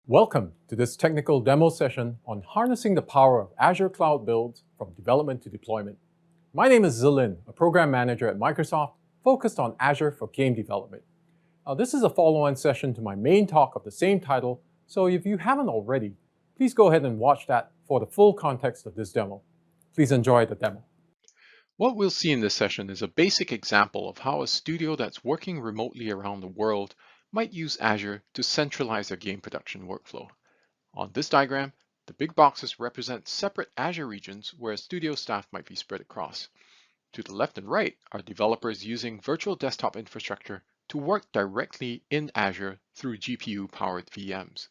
Welcome to this technical demo session on harnessing the power of Azure Cloud builds from development to deployment. My name is Zilin, a program manager at Microsoft focused on Azure for game development. This is a follow-on session to my main talk of the same title, so if you haven't already, please go ahead and watch that for the full context of this demo. Please enjoy the demo. What we'll see in this session is a basic example of how a studio that's working remotely around the world might use Azure to centralize their game production workflow. On this diagram, the big boxes represent separate Azure regions where studio staff might be spread across. To the left and right are developers using virtual desktop infrastructure to work directly in Azure through GPU-powered VMs.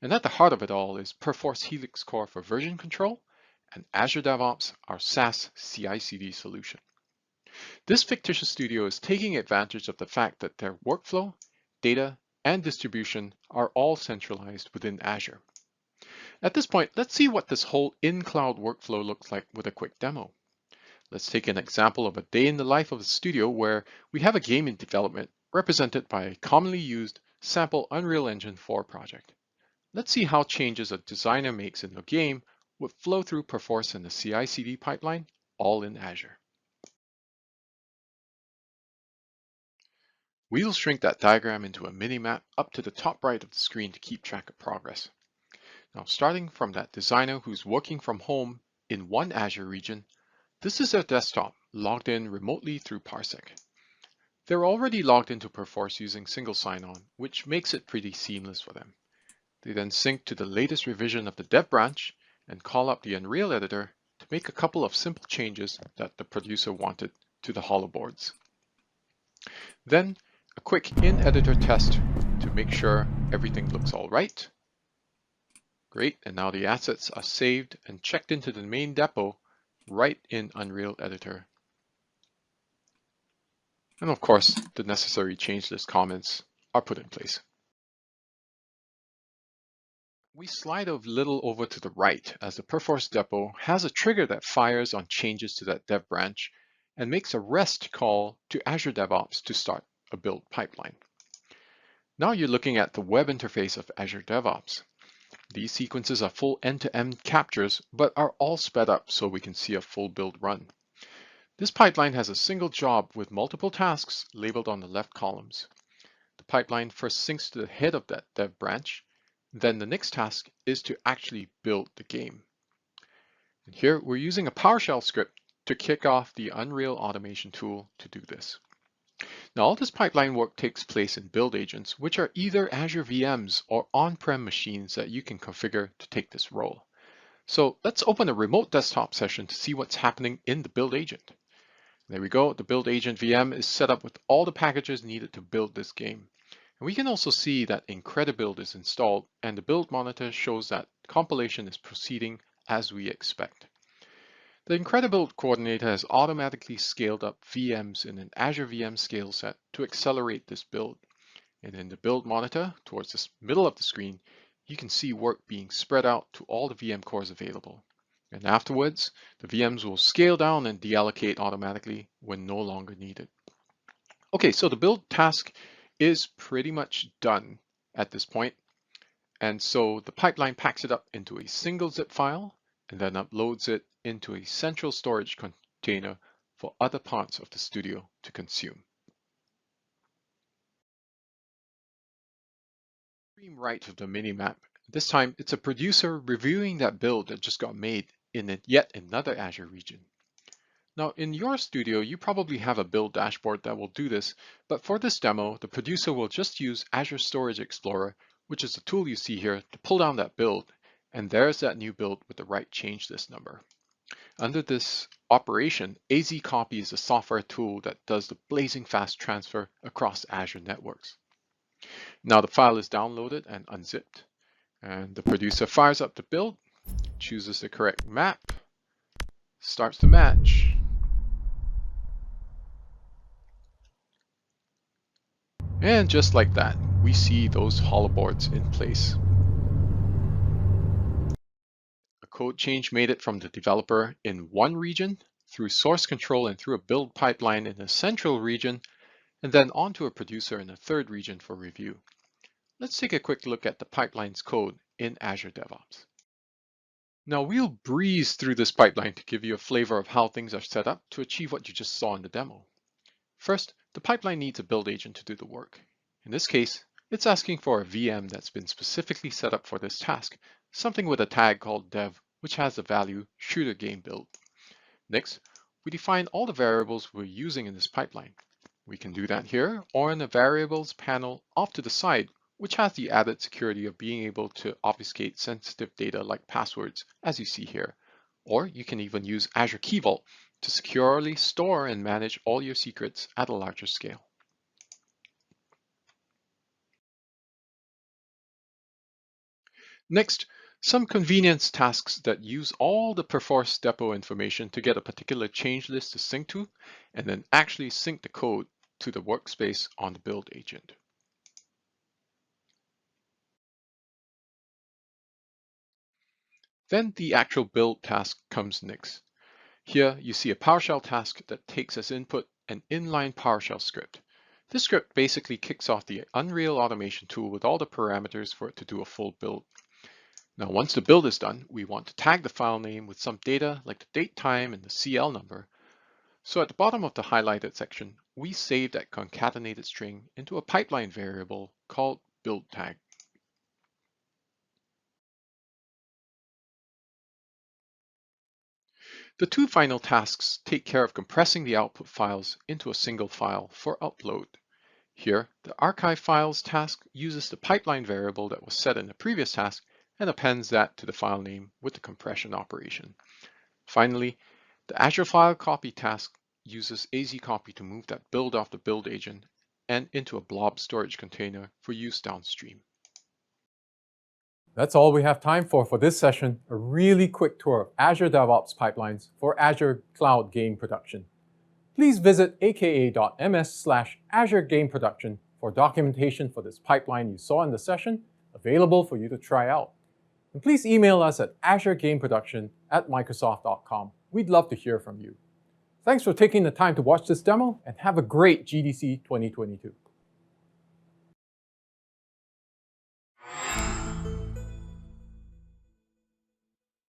And at the heart of it all is Perforce Helix Core for version control and Azure DevOps, our SaaS CI/CD solution. This fictitious studio is taking advantage of the fact that their workflow, data, and distribution are all centralized within Azure. At this point, let's see what this whole in-cloud workflow looks like with a quick demo. Let's take an example of a day in the life of a studio where we have a game in development represented by a commonly used sample Unreal Engine 4 project. Let's see how changes a designer makes in the game would flow through Perforce and the CI/CD pipeline, all in Azure. We'll shrink that diagram into a mini-map up to the top right of the screen to keep track of progress. Now, starting from that designer who's working from home in one Azure region, this is their desktop logged in remotely through Parsec. They're already logged into Perforce using single sign-on, which makes it pretty seamless for them. They then sync to the latest revision of the dev branch and call up the Unreal editor to make a couple of simple changes that the producer wanted to the holoboards. Then a quick in-editor test to make sure everything looks all right. Great, and now the assets are saved and checked into the main depot right in Unreal Editor. And of course, the necessary change list comments are put in place. We slide a little over to the right as the Perforce depot has a trigger that fires on changes to that dev branch and makes a REST call to Azure DevOps to start a build pipeline. Now you're looking at the web interface of Azure DevOps. These sequences are full end-to-end captures, but are all sped up so we can see a full build run. This pipeline has a single job with multiple tasks labeled on the left columns. The pipeline first syncs to the head of that dev branch. Then the next task is to actually build the game. And here we're using a PowerShell script to kick off the Unreal automation tool to do this. Now all this pipeline work takes place in build agents, which are either Azure VMs or on-prem machines that you can configure to take this role. So let's open a remote desktop session to see what's happening in the build agent. There we go, the build agent VM is set up with all the packages needed to build this game. And we can also see that Incredibuild is installed and the build monitor shows that compilation is proceeding as we expect. The Incredibuild coordinator has automatically scaled up VMs in an Azure VM scale set to accelerate this build. And in the build monitor, towards the middle of the screen, you can see work being spread out to all the VM cores available. And afterwards, the VMs will scale down and deallocate automatically when no longer needed. Okay, so the build task is pretty much done at this point. And so the pipeline packs it up into a single zip file and then uploads it into a central storage container for other parts of the studio to consume. Extreme right of the mini-map, this time it's a producer reviewing that build that just got made in yet another Azure region. Now in your studio, you probably have a build dashboard that will do this, but for this demo, the producer will just use Azure Storage Explorer, which is the tool you see here, to pull down that build, and there's that new build with the right change list number. Under this operation, AZ Copy is a software tool that does the blazing fast transfer across Azure networks. Now the file is downloaded and unzipped, and the producer fires up the build, chooses the correct map, starts to match, and just like that, we see those holoboards in place. A code change made it from the developer in one region through source control and through a build pipeline in a central region, and then onto a producer in a third region for review. let's take a quick look at the pipeline's code in Azure DevOps. Now we'll breeze through this pipeline to give you a flavor of how things are set up to achieve what you just saw in the demo. First, the pipeline needs a build agent to do the work. In this case, it's asking for a VM that's been specifically set up for this task, something with a tag called dev, which has the value shooter game build. Next, we define all the variables we're using in this pipeline. We can do that here or in the variables panel off to the side, which has the added security of being able to obfuscate sensitive data like passwords, as you see here. Or you can even use Azure Key Vault to securely store and manage all your secrets at a larger scale. Next, some convenience tasks that use all the Perforce depot information to get a particular change list to sync to, and then actually sync the code to the workspace on the build agent. Then the actual build task comes next. Here you see a PowerShell task that takes as input an inline PowerShell script. This script basically kicks off the Unreal automation tool with all the parameters for it to do a full build. Now, once the build is done, we want to tag the file name with some data like the date, time, and the CL number. So at the bottom of the highlighted section, we save that concatenated string into a pipeline variable called build tag. The two final tasks take care of compressing the output files into a single file for upload. Here, the archive files task uses the pipeline variable that was set in the previous task and appends that to the file name with the compression operation. Finally, the Azure file copy task uses AZCopy to move that build off the build agent and into a blob storage container for use downstream. That's all we have time for this session, a really quick tour of Azure DevOps pipelines for Azure Cloud Game Production. Please visit aka.ms/Azure Game Production for documentation for this pipeline you saw in the session, available for you to try out. And please email us at azuregameproduction@microsoft.com. We'd love to hear from you. Thanks for taking the time to watch this demo, and have a great GDC 2022.